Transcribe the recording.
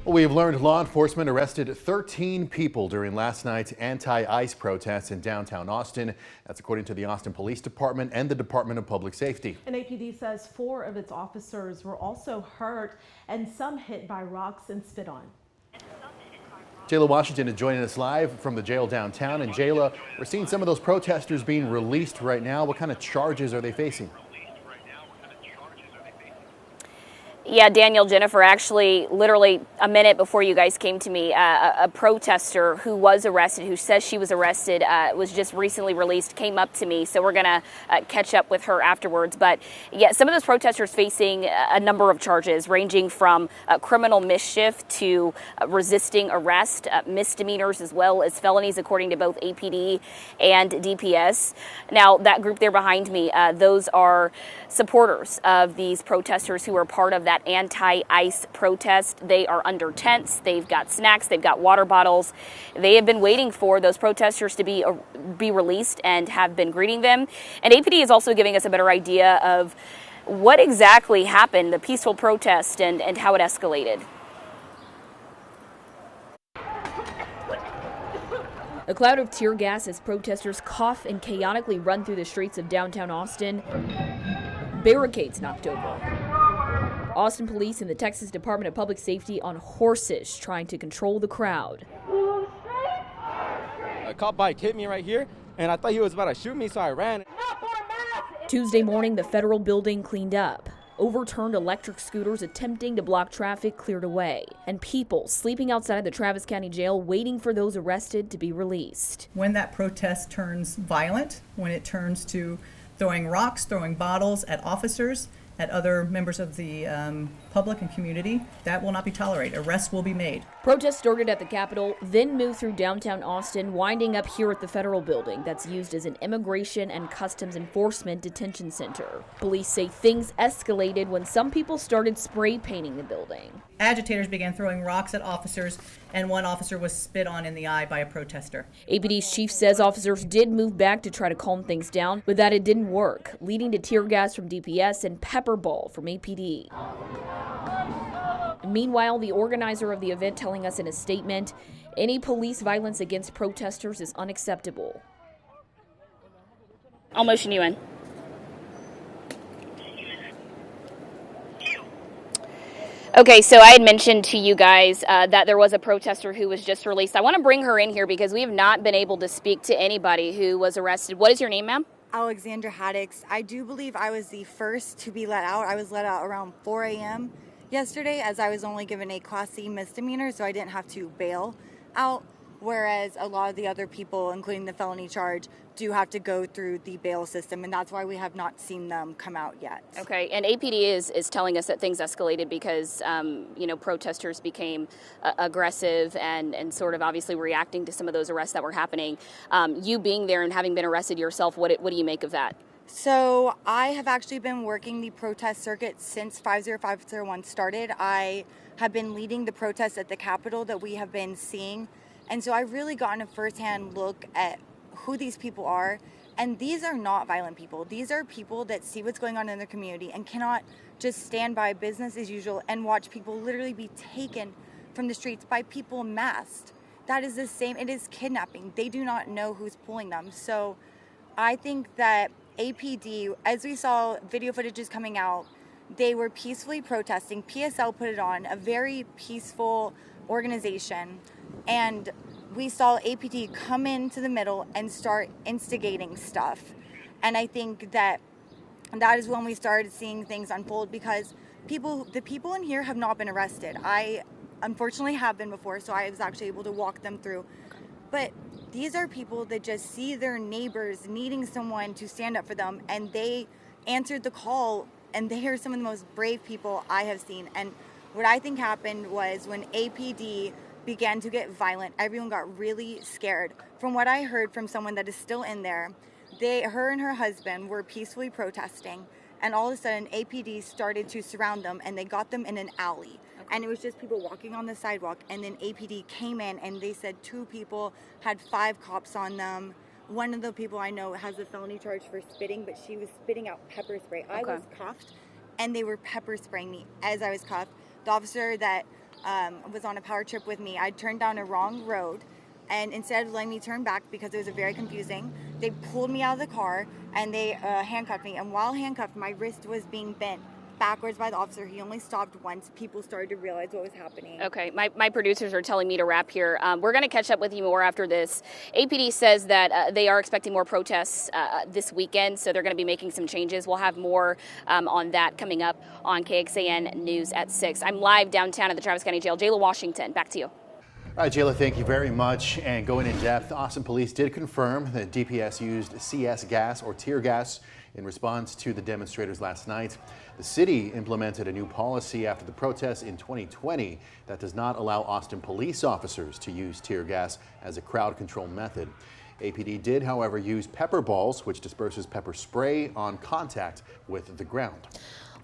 Well, we have learned law enforcement arrested 13 people during last night's anti-ICE protests in downtown Austin. That's according to the Austin Police Department and the Department of Public Safety. And APD says 4 of its officers were also hurt and some hit by rocks and spit on. Jayla Washington is joining us live from the jail downtown. And Jayla, we're seeing some of those protesters being released right now. What kind of charges are they facing? Yeah, Daniel, Jennifer, actually, literally a minute before you guys came to me, a protester who was arrested, who says she was arrested, was just recently released, came up to me. So we're going to catch up with her afterwards. But yeah, some of those protesters facing a number of charges ranging from criminal mischief to resisting arrest, misdemeanors, as well as felonies, according to both APD and DPS. Now, that group there behind me, those are supporters of these protesters who are part of that anti-ICE protest. They are under tents, they've got snacks, they've got water bottles. They have been waiting for those protesters to be released and have been greeting them. And APD is also giving us a better idea of what exactly happened, the peaceful protest, and how it escalated. A cloud of tear gas as protesters cough and chaotically run through the streets of downtown Austin. Barricades knocked over. Austin Police and the Texas Department of Public Safety on horses trying to control the crowd. A cop bike hit me right here, and I thought he was about to shoot me, so I ran. Tuesday morning, the federal building cleaned up. Overturned electric scooters attempting to block traffic cleared away, and people sleeping outside the Travis County Jail waiting for those arrested to be released. When that protest turns violent, when it turns to throwing rocks, throwing bottles at officers, at other members of the public and community, that will not be tolerated. Arrests will be made. Protests started at the Capitol, then moved through downtown Austin, winding up here at the federal building that's used as an immigration and customs enforcement detention center. Police say things escalated when some people started spray painting the building. Agitators began throwing rocks at officers, and one officer was spit on in the eye by a protester. APD's chief says officers did move back to try to calm things down, but that it didn't work, leading to tear gas from DPS and pepper ball from APD. Meanwhile, the organizer of the event telling us in a statement, any police violence against protesters is unacceptable. I'll motion you in. Okay, so I had mentioned to you guys that there was a protester who was just released. I want to bring her in here because we have not been able to speak to anybody who was arrested. What is your name, ma'am? Alexandra Haddix. I do believe I was the first to be let out. I was let out around 4 a.m. yesterday, as I was only given a Class C misdemeanor, so I didn't have to bail out, whereas a lot of the other people, including the felony charge, do have to go through the bail system, and that's why we have not seen them come out yet. Okay, and APD is telling us that things escalated because, protesters became aggressive and sort of obviously reacting to some of those arrests that were happening. You being there and having been arrested yourself, what do you make of that? So I have actually been working the protest circuit since 50501 started. I have been leading the protests at the Capitol that we have been seeing. And so I've really gotten a firsthand look at who these people are. And these are not violent people. These are people that see what's going on in their community and cannot just stand by business as usual and watch people literally be taken from the streets by people masked. That is the same. It is kidnapping. They do not know who's pulling them. So I think that APD, as we saw video footages coming out, they were peacefully protesting. PSL put it on, a very peaceful organization. And we saw APD come into the middle and start instigating stuff. And I think that is when we started seeing things unfold, because the people in here have not been arrested. I unfortunately have been before, so I was actually able to walk them through. But these are people that just see their neighbors needing someone to stand up for them, and they answered the call, and they are some of the most brave people I have seen. And what I think happened was when APD began to get violent, everyone got really scared. From what I heard from someone that is still in there, her and her husband were peacefully protesting, and all of a sudden APD started to surround them, and they got them in an alley. And it was just people walking on the sidewalk, and then APD came in, and they said 2 people had 5 cops on them. One of the people I know has a felony charge for spitting, but she was spitting out pepper spray. I was cuffed, and they were pepper spraying me as I was cuffed. The officer that was on a power trip with me. I turned down a wrong road, and instead of letting me turn back because it was very confusing, they pulled me out of the car and they handcuffed me. And while handcuffed, my wrist was being bent backwards by the officer. He only stopped once people started to realize what was happening. Okay, my producers are telling me to wrap here. We're going to catch up with you more after this. APD says that they are expecting more protests this weekend, so they're going to be making some changes. We'll have more on that coming up on KXAN News at 6. I'm live downtown at the Travis County Jail. Jayla Washington, back to you. All right, Jayla, thank you very much. And going in depth, Austin police did confirm that DPS used CS gas or tear gas in response to the demonstrators last night. The city implemented a new policy after the protests in 2020 that does not allow Austin police officers to use tear gas as a crowd control method. APD did, however, use pepper balls, which disperses pepper spray on contact with the ground.